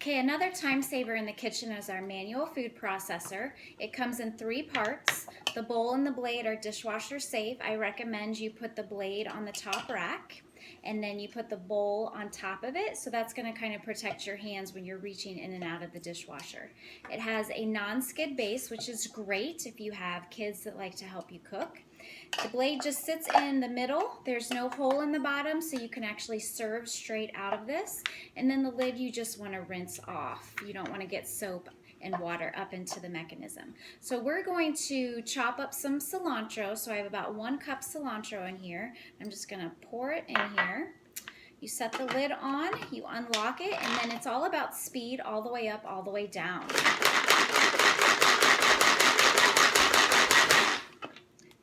Okay, another time saver in the kitchen is our manual food processor. It comes in 3 parts. The bowl and the blade are dishwasher safe. I recommend you put the blade on the top rack and then you put the bowl on top of it, so that's going to kind of protect your hands when you're reaching in and out of the dishwasher. It has a non-skid base, which is great if you have kids that like to help you cook. The blade just sits in the middle. There's no hole in the bottom, so you can actually serve straight out of this. And then the lid you just want to rinse off. You don't want to get soap and water up into the mechanism. So we're going to chop up some cilantro. So I have about 1 cup cilantro in here. I'm just going to pour it in here. You set the lid on, you unlock it, and then it's all about speed all the way up, all the way down.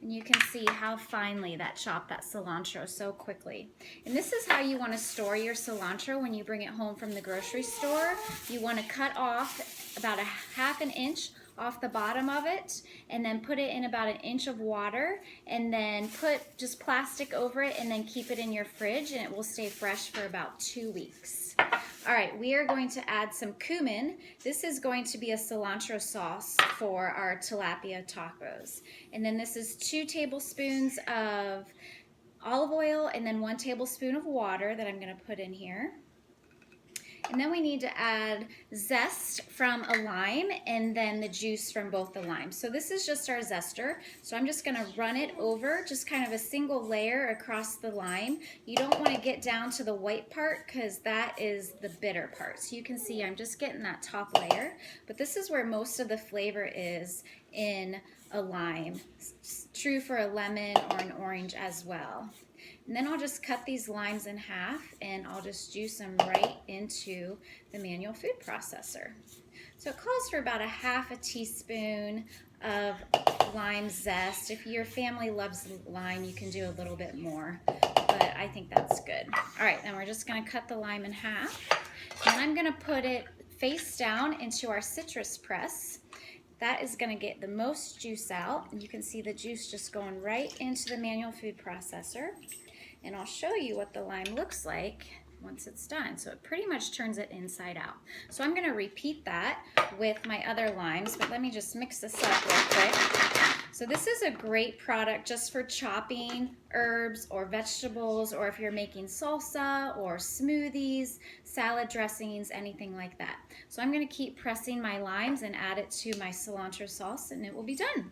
And you can see how finely that chopped that cilantro so quickly. And this is how you want to store your cilantro when you bring it home from the grocery store. You want to cut off about a ½ inch off the bottom of it and then put it in about 1 inch of water and then put just plastic over it and then keep it in your fridge, and it will stay fresh for about 2 weeks. All right, we are going to add some cumin. This is going to be a cilantro sauce for our tilapia tacos. And then this is 2 tablespoons of olive oil and then 1 tablespoon of water that I'm going to put in here. And then we need to add zest from a lime and then the juice from both the limes. So this is just our zester. So I'm just going to run it over, just kind of a single layer across the lime. You don't want to get down to the white part because that is the bitter part. So you can see I'm just getting that top layer. But this is where most of the flavor is in a lime. It's true for a lemon or an orange as well. And then I'll just cut these limes in half and I'll just juice them right into the manual food processor. So it calls for about a ½ teaspoon of lime zest. If your family loves lime, you can do a little bit more, but I think that's good. All right, then we're just going to cut the lime in half. And I'm going to put it face down into our citrus press. That is going to get the most juice out. And you can see the juice just going right into the manual food processor. And I'll show you what the lime looks like once it's done. So it pretty much turns it inside out. So I'm going to repeat that with my other limes, but let me just mix this up real quick. So this is a great product just for chopping herbs or vegetables, or if you're making salsa or smoothies, salad dressings, anything like that. So I'm going to keep pressing my limes and add it to my cilantro sauce and it will be done.